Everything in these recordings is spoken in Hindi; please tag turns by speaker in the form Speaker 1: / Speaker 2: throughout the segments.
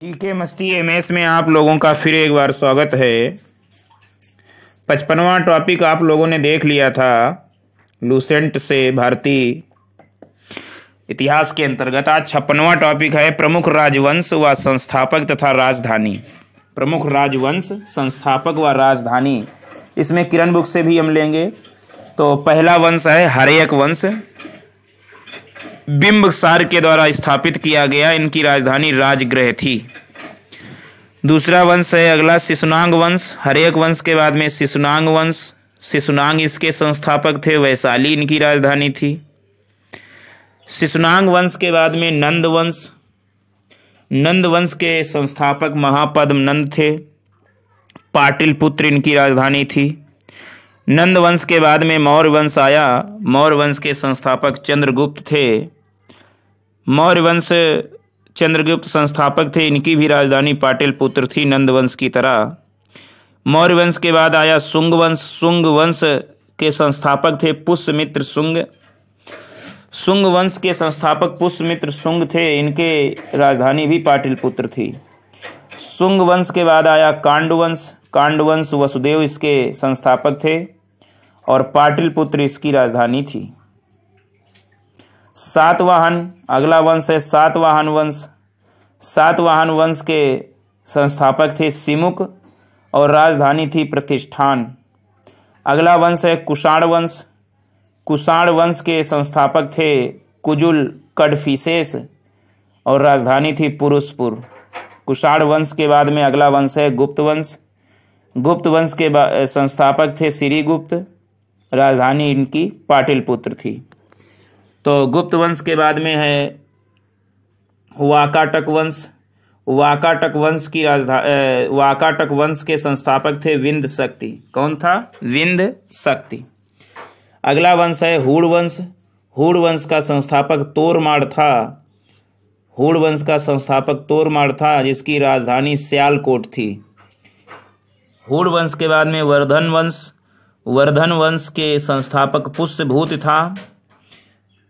Speaker 1: टीके मस्ती एमएस में आप लोगों का फिर एक बार स्वागत है। 55वां टॉपिक आप लोगों ने देख लिया था लूसेंट से भारतीय इतिहास के अंतर्गत। आज 56वां टॉपिक है प्रमुख राजवंश व संस्थापक तथा राजधानी। प्रमुख राजवंश, संस्थापक व राजधानी, इसमें किरण बुक से भी हम लेंगे। तो पहला वंश है हर्यक वंश, बिंबसार के द्वारा स्थापित किया गया। इनकी राजधानी राजगृह थी। दूसरा वंश है अगला शिशुनाग वंश। हर्यक वंश के बाद में शिशुनाग वंश, शिशुनाग इसके संस्थापक थे। वैशाली इनकी राजधानी थी। शिशुनाग वंश के बाद में नंद वंश, नंद वंश के संस्थापक महापद्म नंद थे। पाटलिपुत्र इनकी राजधानी थी। नंद वंश के बाद में मौर्य वंश आया। मौर्य वंश के संस्थापक चंद्रगुप्त थे। मौर्य वंश चंद्रगुप्त संस्थापक थे। इनकी भी राजधानी पाटलिपुत्र थी, नंद वंश की तरह। मौर्य वंश के बाद आया शुंग वंश। शुंग वंश के संस्थापक थे पुष्यमित्र शुंग। शुंग वंश के संस्थापक पुष्यमित्र शुंग थे। इनके राजधानी भी पाटलिपुत्र थी। शुंग वंश के बाद आया कांड वंश। कांड वंश वसुदेव इसके संस्थापक थे और पाटलिपुत्र इसकी राजधानी थी। सातवाहन अगला वंश है सातवाहन वंश। सातवाहन वंश के संस्थापक थे सिमुक और राजधानी थी प्रतिष्ठान। अगला वंश है कुषाण वंश। कुषाण वंश के संस्थापक थे कुजुल कडफिसेस और राजधानी थी पुरुषपुर। कुषाण वंश के बाद में अगला वंश है गुप्त वंश। गुप्त वंश के संस्थापक थे श्रीगुप्त, राजधानी इनकी पाटलिपुत्र थी। तो गुप्त वंश के बाद में है वाकाटक वंश। वाकाटक वंश की वाकाटक वंश के संस्थापक थे विंध्य शक्ति। कौन था? विंध्य शक्ति। अगला वंश है हूण वंश। हूण वंश का संस्थापक तोरमाड़ था। हूण वंश का संस्थापक तोरमाड़ था, जिसकी राजधानी सियालकोट थी। हूण वंश के बाद में वर्धन वंश। वर्धन वंश के संस्थापक पुष्यभूत था।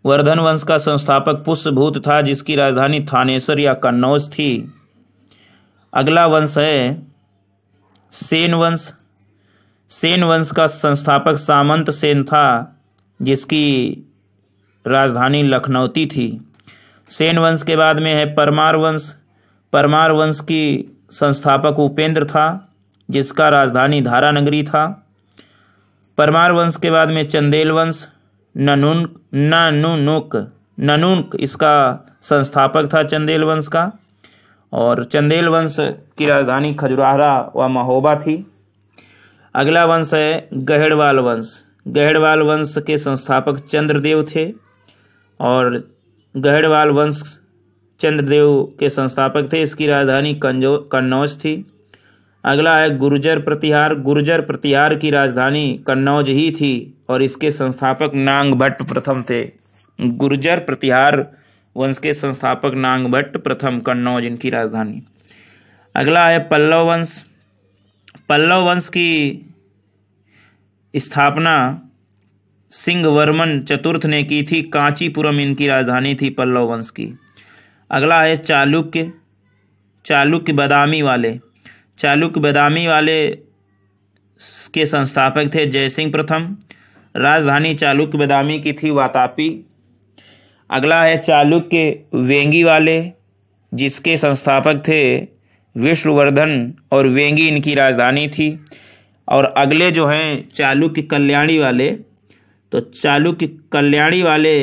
Speaker 1: वर्धन वंश का संस्थापक पुष्यभूत था, जिसकी राजधानी थानेश्वर या कन्नौज थी। अगला वंश है सेन वंश। सेन वंश का संस्थापक सामंत सेन था, जिसकी राजधानी लखनौती थी। सेन वंश के बाद में है परमार वंश। परमार वंश की संस्थापक उपेंद्र था, जिसका राजधानी धारानगरी था। परमार वंश के बाद में चंदेल वंश। ननुक इसका संस्थापक था चंदेल वंश का, और चंदेल वंश की राजधानी खजुराहो व महोबा थी। अगला वंश है गहेड़वाल वंश। गहेड़वाल वंश के संस्थापक चंद्रदेव थे और गहेड़वाल वंश चंद्रदेव के संस्थापक थे। इसकी राजधानी कन्नौज थी। अगला है गुर्जर प्रतिहार। गुर्जर प्रतिहार की राजधानी कन्नौज ही थी और इसके संस्थापक नागभट्ट प्रथम थे। गुर्जर प्रतिहार वंश के संस्थापक नागभट्ट प्रथम, कन्नौज इनकी राजधानी। अगला है पल्लव वंश। पल्लव वंश की स्थापना सिंहवर्मन चतुर्थ ने की थी। कांचीपुरम इनकी राजधानी थी पल्लव वंश की। अगला है चालुक्य। चालुक्य बादामी वाले। चालुक्य बादामी वाले के संस्थापक थे जयसिंह प्रथम। राजधानी चालुक्य बादामी की थी वातापी। अगला है चालुक्य वेंगी वाले, जिसके संस्थापक थे विष्णुवर्धन और वेंगी इनकी राजधानी थी। और अगले जो हैं चालुक्य कल्याणी वाले, तो चालुक्य कल्याणी वाले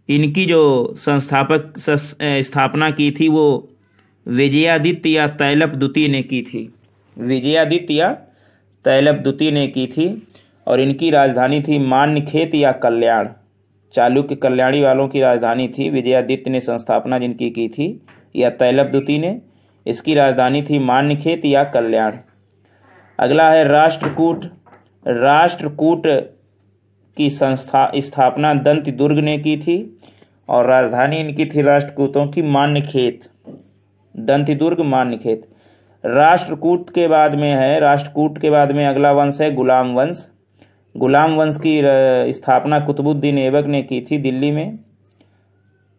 Speaker 1: इनकी जो स्थापना की थी वो विजयादित्य या तैलप द्वितीय ने की थी। विजयादित्य या तैलप द्वितीय ने की थी और इनकी राजधानी थी मान्यखेत या कल्याण। चालुक्य कल्याणी वालों की राजधानी थी। विजयादित्य ने संस्थापना जिनकी की थी या तैलप द्वितीय ने, इसकी राजधानी थी मान्यखेत या कल्याण। अगला है राष्ट्रकूट। राष्ट्रकूट की स्थापना दंत दुर्ग ने की थी और राजधानी इनकी थी राष्ट्रकूटों की मान्यखेत। दंती दुर्ग मान्यखेत। राष्ट्रकूट के बाद में अगला वंश है गुलाम वंश। गुलाम वंश की स्थापना कुतुबुद्दीन ऐबक ने की थी दिल्ली में।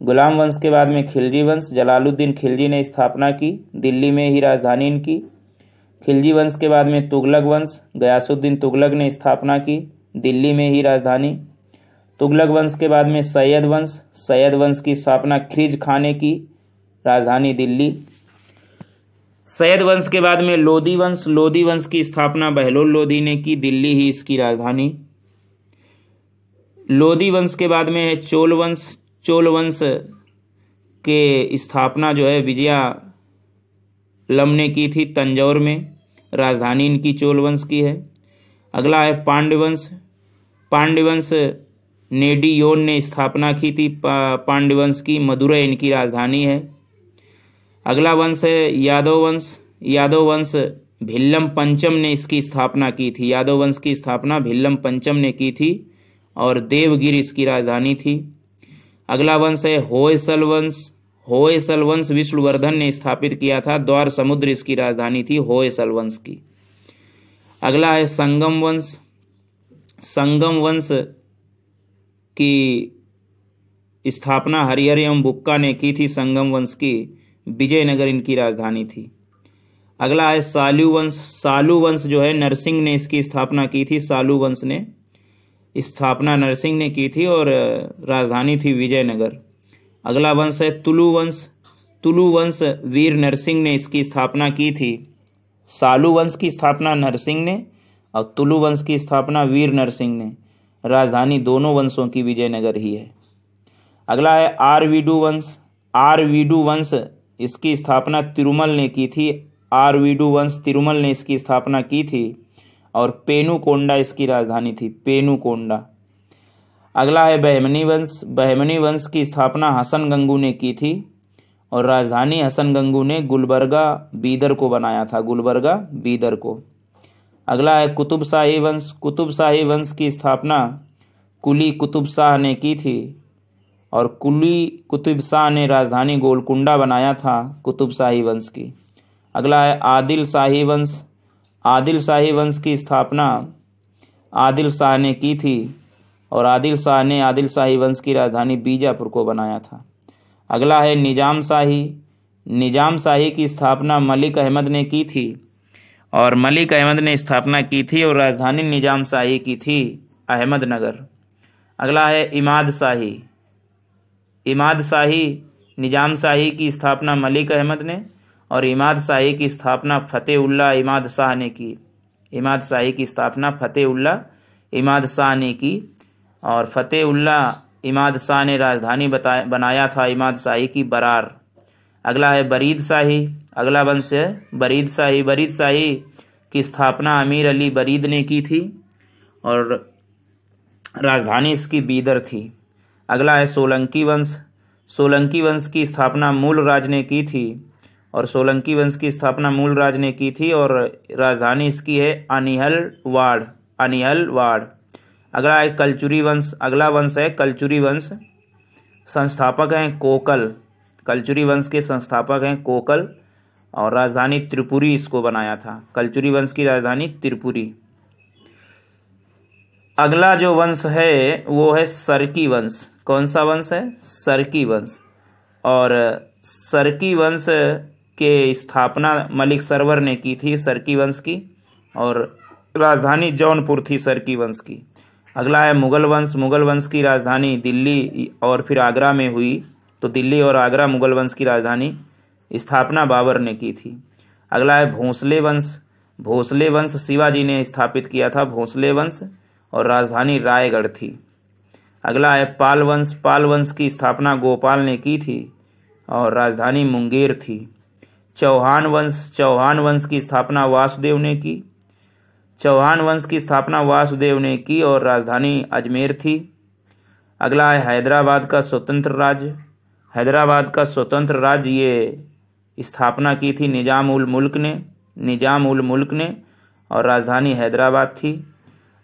Speaker 1: गुलाम वंश के बाद में खिलजी वंश, जलालुद्दीन खिलजी ने स्थापना की, दिल्ली में ही राजधानी इनकी। खिलजी वंश के बाद में तुगलक वंश, गयासुद्दीन तुगलक ने स्थापना की, दिल्ली में ही राजधानी। तुगलक वंश के बाद में सैयद वंश, सैयद वंश की स्थापना खिज खां ने की, राजधानी दिल्ली। सैयद वंश के बाद में लोदी वंश, लोदी वंश की स्थापना बहलोल लोदी ने की, दिल्ली ही इसकी राजधानी। लोदी वंश के बाद में है चोल वंश, चोल वंश के स्थापना जो है विजयालम ने की थी, तंजौर में, राजधानी इनकी चोल वंश की है। अगला है पांड्यवंश, पांड्यवंश नेडियोन ने स्थापना की थी पांड्यवंश की, मदुरै इनकी राजधानी है। अगला वंश है यादव वंश, यादव वंश भिल्लम पंचम ने इसकी स्थापना की थी, यादव वंश की स्थापना भिल्लम पंचम ने की थी और देवगिरी इसकी राजधानी थी। अगला वंश है होयसल वंश, होयसल वंश विष्णुवर्धन ने स्थापित किया था, द्वार समुद्र इसकी राजधानी थी होयसल वंश की। अगला है संगम वंश, संगम वंश की स्थापना हरिहर एवं बुक्का ने की थी, संगम वंश की, विजयनगर इनकी राजधानी थी। अगला है सालू वंश, सालू वंश जो है नरसिंह ने इसकी स्थापना की थी, सालू वंश ने स्थापना नरसिंह ने की थी और राजधानी थी विजयनगर। अगला वंश है तुलु वंश, तुलु वंश वीर नरसिंह ने इसकी स्थापना की थी, सालू वंश की स्थापना नरसिंह ने और तुलु वंश की स्थापना वीर नरसिंह ने, राजधानी दोनों वंशों की विजयनगर ही है। अगला है आरवीडु वंश, आरवीडु वंश इसकी स्थापना तिरुमल ने की थी, आरवीडु वंश तिरुमल ने इसकी स्थापना की थी और पेनुकोंडा इसकी राजधानी थी, पेनुकोंडा। अगला है बहमनी वंश, बहमनी वंश की स्थापना हसन गंगू ने की थी और राजधानी हसन गंगू ने गुलबर्गा बीदर को बनाया था, गुलबर्गा बीदर को। अगला है कुतुब शाही वंश, कुतुब शाही वंश की स्थापना कुली कुतुब शाह ने की थी और कुली कुतुब शाह ने राजधानी गोलकुंडा बनाया था कुतुब शाही वंश की। अगला है आदिल शाही वंश, आदिल शाही वंश की स्थापना आदिल शाह ने की थी और आदिल शाह ने आदिल शाही वंश की राजधानी बीजापुर को बनाया था। अगला है निजाम शाही, निजाम शाही की स्थापना मलिक अहमद ने की थी और मलिक अहमद ने स्थापना की थी और राजधानी निजाम शाही की थी अहमदनगर। अगला है इमाद शाही, इमाद शाही निजाम शाही की स्थापना मलिक अहमद ने और इमाद शाही की स्थापना फतेहुल्ला इमाद शाह ने की, इमाद शाही की स्थापना फतेहुल्ला इमाद शाह ने की और फतेहुल्ला इमाद शाह ने राजधानी बनाया था इमाद शाही की बरार। अगला है बरीद शाही, अगला वंश है बरीद शाही, बरीद शाही की स्थापना अमीर अली बरीद ने की थी और राजधानी इसकी बीदर थी। अगला है सोलंकी वंश, सोलंकी वंश की स्थापना मूलराज ने की थी और सोलंकी वंश की स्थापना मूलराज ने की थी और राजधानी इसकी है अनिहलवाड़, अनिहलवाड़। अगला है कलचुरी वंश, अगला वंश है कलचुरी वंश, संस्थापक हैं कोकल, कलचुरी वंश के संस्थापक हैं कोकल और राजधानी त्रिपुरी इसको बनाया था, कलचुरी वंश की राजधानी त्रिपुरी। अगला जो वंश है वो है सरकी वंश, कौन सा वंश है? सरकी वंश। और सरकी वंश के स्थापना मलिक सरवर ने की थी सरकी वंश की और राजधानी जौनपुर थी सरकी वंश की। अगला है मुगल वंश, मुगल वंश की राजधानी दिल्ली और फिर आगरा में हुई, तो दिल्ली और आगरा मुगल वंश की राजधानी, स्थापना बाबर ने की थी। अगला है भोंसले वंश, भोंसले वंश शिवाजी ने स्थापित किया था भोंसले वंश और राजधानी रायगढ़ थी। अगला है पाल वंश, पाल वंश की स्थापना गोपाल ने की थी और राजधानी मुंगेर थी। चौहान वंश, चौहान वंश की स्थापना वासुदेव ने की, चौहान वंश की स्थापना वासुदेव ने की और राजधानी अजमेर थी। अगला है हैदराबाद का स्वतंत्र राज्य, हैदराबाद का स्वतंत्र राज्य ये स्थापना की थी निजाम उल मुल्क ने, निजाम उल मुल्क ने और राजधानी हैदराबाद थी।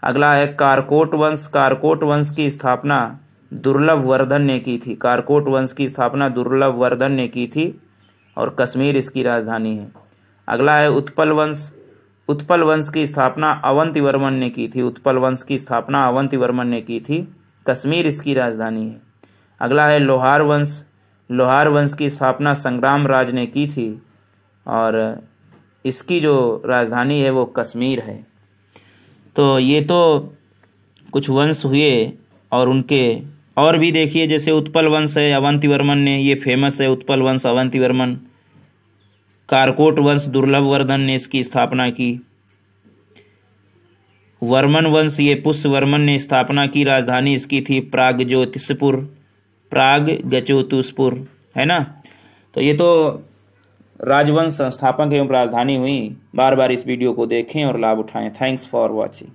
Speaker 1: अगला है कारकोट वंश, कारकोट वंश की स्थापना दुर्लभ वर्धन ने की थी, कारकोट वंश की स्थापना दुर्लभ वर्धन ने की थी और कश्मीर इसकी राजधानी है। अगला है उत्पल वंश, उत्पल वंश की स्थापना अवंतिवर्मन ने की थी, उत्पल वंश की स्थापना अवंतिवर्मन ने की थी, कश्मीर इसकी राजधानी है। अगला है लोहार वंश, लोहार वंश की स्थापना संग्रामराज ने की थी और इसकी जो राजधानी है वो कश्मीर है। तो ये तो कुछ वंश हुए और उनके और भी देखिए, जैसे उत्पल वंश है, अवंतिवर्मन ने, ये फेमस है उत्पल वंश, अवंतिवर्मन। कारकोट वंश दुर्लभवर्धन ने इसकी स्थापना की। वर्मन वंश, ये पुष्यवर्मन ने स्थापना की, राजधानी इसकी थी प्रागज्योतिषपुर, प्रागज्योतिषपुर, है ना। तो ये तो राजवंश संस्थापक एवं राजधानी हुई। बार बार इस वीडियो को देखें और लाभ उठाएं। Thanks for watching.